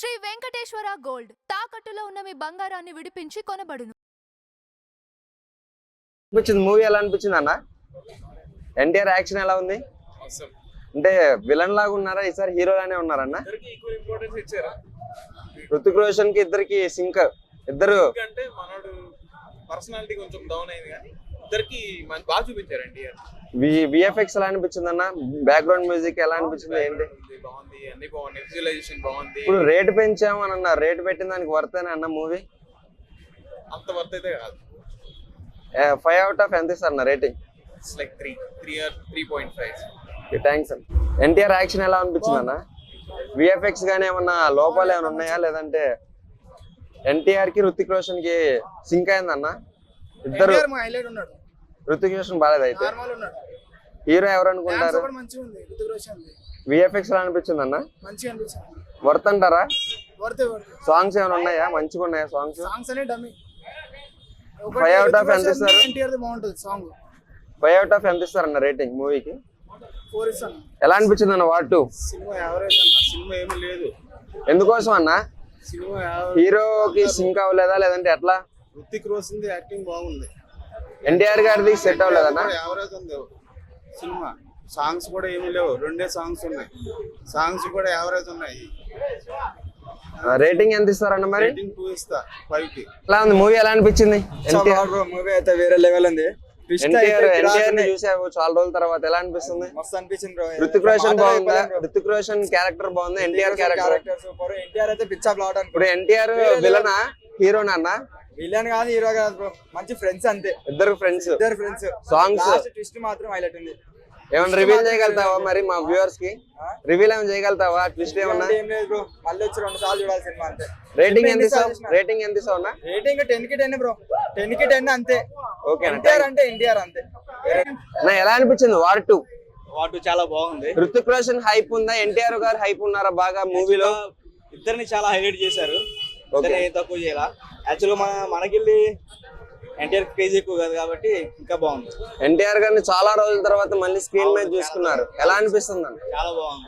Shri Venkateswara gold తాకట్టులో ఉన్న మీ బంగారాన్ని విడిపించి కొనబడును. మూవీ ఎలా అనిపించింది అన్న? ఎన్టీఆర్ యాక్షన్ ఎలా ఉంది? అంటే విలన్ లాగా ఉన్నారా, ఈసారి హీరో లానే ఉన్నారన్న? రుతిక్ రోషన్ కి ఇద్దరికి సింక్, ఇద్దరు అంటే మనోడు పర్సనాలిటీ కొంచెం డౌన్ అయింది కానీ ఇద్దరికి బాగా చూపించారు ఎన్టీఆర్. విఎఫ్ఎక్స్ ఎలా అనిపించింది అన్న? బ్యాక్గ్రౌండ్ మ్యూజిక్ ఎలా అనిపించింది? ఏంటి బాగుంది, అన్ని బాగుంది, విజువలైజేషన్ బాగుంది. ఇప్పుడు రేట్ పెంచాము అని అన్నారు, రేట్ పెట్టిన దానికి వర్తేనే అన్న మూవీ? అంత వర్త్ అయితే కాదు. 5 out of ఎంత ఇస్తారు అన్న రేటింగ్? It's like 3.5. థ్యాంక్స్ అన్న. ఎన్టీఆర్ యాక్షన్ ఎలా అనిపించింది అన్న? విఎఫ్ఎక్స్ గానీ ఏమన్నా లోపాలు ఏమైనా ఉన్నాయా, లేదంటే ఎన్టీఆర్ కి రుతిక్ రోషన్ కి సింక్ అయిందన్న? ఇద్దరు రుతిక్ రోషన్ బాగాలేదు అయితే. హీరో ఎవరు అనుకుంటారు? విఎఫ్ఎక్స్ ఎలా అనిపించింది అన్న? వర్త్ అంటారా? సాంగ్స్ ఏమైనా ఉన్నాయా, మంచిగా ఉన్నాయా సాంగ్స్? 5 out of ఎంత ఇస్తారు? 5 out of ఎంత ఇస్తారు అన్న రేటింగ్ మూవీకి? 4 ఇస్తాను. ఎలా అనిపించింది అన్న వార్ 2? సినిమా యావరేజ్ అన్న, సినిమా ఏమీ లేదు. ఎందుకోసం అన్న? సినిమా హీరోకి సింక్ అవ్వలేదా, లేదంటే ఎట్లా? రుతిక్ రోషన్ యాక్టింగ్ బాగుంది, ఎన్టీఆర్ గారిది సెట్ అవ్వలేదన్నా? యావరేజ్ ఉంది సినిమా. సాంగ్స్ కూడా ఏమీ లేవు, 2 సాంగ్స్ ఉన్నాయి, సాంగ్స్ కూడా యావరేజ్ ఉన్నాయి. రేటింగ్ ఎంత ఇస్తారన్న మరి? 2 ఇస్తా 5 కి. ఎలా ఉంది మూవీ? ఎలా అనిపించింది? మూవీ అయితే వేరే లెవెల్ ఉంది. ఎన్టీఆర్ ని చూసావు చాలా రోజుల తర్వాత, ఎలా అనిపిస్తుంది? మస్తు అనిపించింది బ్రో. రుతిక్ రోషన్ బాగుందా? రుతిక్ రోషన్ క్యారెక్టర్ బాగుందా? NTR character super. ఎన్టీఆర్ అయితే పిచ్చా ప్లాట్ అనుకో. ఇప్పుడు ఎన్టీఆర్ విలనా హీరోనా అన్న? విలన్ కాదు, హీరో కాదు బ్రో, మంచి ఫ్రెండ్స్ అంతే. ఇద్దరు ఫ్రెండ్స్. సాంగ్స్ ట్విస్ట్ మాత్రం హైలైట్ ఉంది. ఏమన్నా రివీల్ చేయగలుగుతావా మరి మా వ్యూవర్స్ కి? రివీల్ ఏమైనా చేయగలుగుతావా? ట్విస్ట్ ఏమన్నా? ఏం లేదు బ్రో, మళ్ళీ వచ్చి 2 సార్లు చూడాలి సినిమా అంతే. రేటింగ్ ఎంత ఇస్తావు? రేటింగ్ ఎంత ఇస్తావు అన్న? రేటింగ్ 10 కి 10 బ్రో, 10 కి 10 అంతే. ఓకే ఎన్టీఆర్ అంటే ఎన్టీఆర్ అంతే. నా ఎలా అనిపించింది వార్ 2? వాటు చాలా బాగుంది. రుతిక్ రోషన్ హైప్ ఉందా, ఎన్టీఆర్ గారు హైప్ ఉన్నారా బాగా మూవీలో? ఇద్దరిని చాలా హైలైట్ చేశారు, తక్కువ చేయాల. యాక్చువల్గా మనకెళ్ళి ఎన్టీఆర్ క్రేజ్ ఎక్కువ కాదు కాబట్టి ఇంకా బాగుంది. ఎన్టీఆర్ గారిని చాలా రోజుల తర్వాత మళ్ళీ స్క్రీన్ మీద చూసుకున్నారు, ఎలా అనిపిస్తుంది అన్న? చాలా బాగుంది.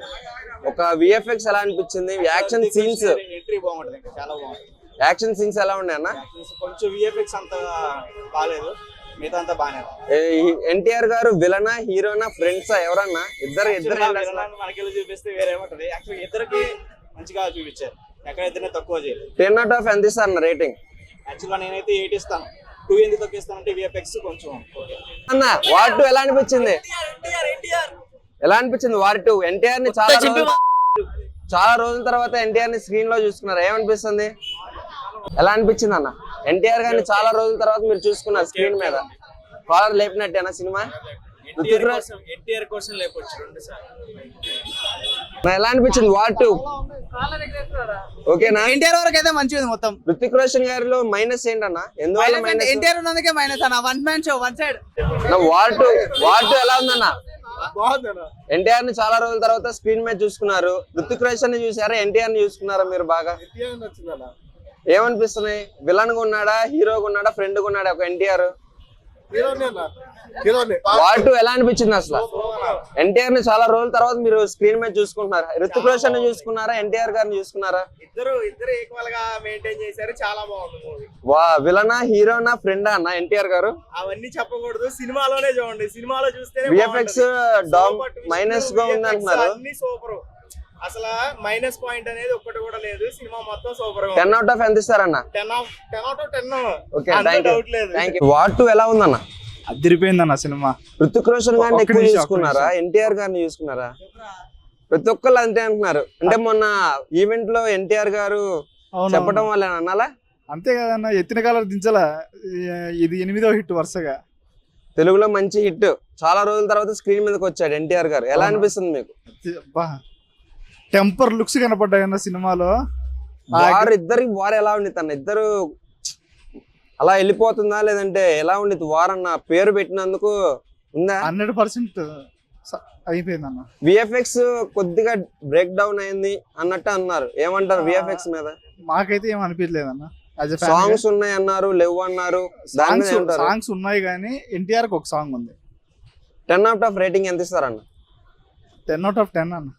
ఒక విఎఫ్ఎక్స్ ఎలా అనిపించింది? యాక్షన్ సీన్స్ ఎంట్రీ బాగుంటుంది, చాలా బాగుంది. యాక్షన్ సీన్స్ ఎలా ఉన్నాయి అన్న? కొంచెం విఎఫ్ఎక్స్ అంత బాగాలేదు, మిగతా అంతా బాగానే. ఎన్టీఆర్ గారు విలనా హీరోనా ఫ్రెండ్సా ఎవరన్నా? ఇద్దరు మనకెళ్ళి చూపిస్తే వేరేమంటది. యాక్చువల్ ఇద్దరికి మంచిగా చూపించారు, ఎక్కడ ఇద్దరిని తక్కువ చేయలేదు. 10 out of ఎంత ఇస్తారు అన్న రేటింగ్? యాక్చువల్గా నేనైతే 8 ఇస్తాను. 2 ఎందుకు తక్కువ ఇస్తానంటే విఎఫ్ఎక్స్ కొంచెం. అన్న వార్ 2 ఎలా అనిపించింది? ఎలా అనిపించింది వార్ 2? ఎన్టీఆర్ ని చాలా రోజుల తర్వాత ఎన్టీఆర్ ని స్క్రీన్ లో చూసుకున్నారు, ఏమనిపిస్తుంది? ఎలా అనిపించింది అన్న? ఎన్టీఆర్ గారిని చాలా రోజుల తర్వాత మీరు చూసుకున్నారు స్క్రీన్ మీద, కాలర్ లేపినట్టేనా సినిమా? ఎన్టీఆర్ కోసం లేపొచ్చు 2 సార్లు. ఎలా అనిపించింది వార్ 2? ఓకేనా? ఎన్టీఆర్ వరకు అయితే మంచిది మొత్తం. రుతిక్ రోషన్ గారిలో మైనస్ ఏంటన్న? ఎందువల్ల మైనస్? ఎన్టీఆర్ ఉన్నందుకే మైనస్ అన్న. One man show, one side. War 2 ఎలా ఉందన్న? ఎన్టీఆర్ ని చాలా రోజుల తర్వాత స్క్రీన్ మీద చూసుకున్నారు, రుతిక్ రోషన్ ని చూసారా, ఎన్టీఆర్ ని చూసుకున్నారా మీరు బాగా? ఏమనిపిస్తున్నాయి? విలన్ గా ఉన్నాడా, హీరోగా ఉన్నాడా, ఫ్రెండ్ గా ఉన్నాడా ఒక ఎన్టీఆర్? వార్ 2 ఎలా అనిపించింది అసలు? ఎన్టీఆర్ ని చాలా రోజుల తర్వాత మీరు స్క్రీన్ మీద చూసుకుంటున్నారు, రుతిక్ రోషన్ ని చూసుకున్నారా, ఎన్టీఆర్ గారిని చూసుకున్నారా? ఇద్దరు ఈక్వల్ గా మెయింటైన్ చేశారు, చాలా బాగుంది మూవీ. విలనా హీరోనా ఫ్రెండా అన్న ఎన్టీఆర్ గారు? అవన్నీ చెప్పకూడదు, సినిమాలోనే చూడండి. సినిమాలో చూస్తే విఎఫ్ఎక్స్ మైనస్ గా ఉంది అంటున్నారు. అన్ని సూపర్, అసలు మైనస్ పాయింట్ అనేది ఒక్కటి కూడా లేదు. సినిమా మొత్తం సూపర్ గా. 10 out of ఎంత ఇస్తారన్న? 10 out of 10. Okay, thank you. War 2 ఎలా ఉందన్న? అదిరిపోయిందన్న సినిమా. రుతిక్ రోషన్ గారిని ఎక్కువ చూసుకున్నారా, ఎన్టీఆర్ గారిని చూసుకున్నారా? ప్రతి ఒక్కళ్ళు అంతే అంటున్నారు. అంటే మొన్న ఈవెంట్ లో ఎన్టీఆర్ గారు చెప్పడం వల్ల అన్నాలా? అంతే కదన్న, ఎత్తిన కాలర్ దించలా. ఇది 8వ హిట్ వరుసగా తెలుగులో మంచి హిట్. చాలా రోజుల తర్వాత స్క్రీన్ మీదకి వచ్చాడు ఎన్టీఆర్ గారు, ఎలా అనిపిస్తుంది మీకు? టెంపర్ లుక్స్ కనపడ్డాయి అన్న సినిమాలో. వారు ఎలా ఉండి తన ఇద్దరు అలా వెళ్ళిపోతుందా, లేదంటే ఎలా ఉండిద్ది వార్ అన్న పేరు పెట్టినందుకు ఉందా? 100% అయిపోయింది అన్న. విఎఫ్ఎక్స్ కొద్దిగా బ్రేక్ డౌన్ అయింది అన్నట్టు అన్నారు, ఏమంటారు విఎఫ్ఎక్స్ మీద? మాకైతే ఏం అనిపించలేదు అన్న. సాంగ్స్ ఉన్నాయి అన్నారు, లేవు అన్నారు. సాంగ్స్ ఉన్నాయి కానీ ఎన్టీఆర్ కి ఒక సాంగ్ ఉంది. 10 out of రేటింగ్ ఎంత ఇస్తారన్న? 10 out of 10 అన్న.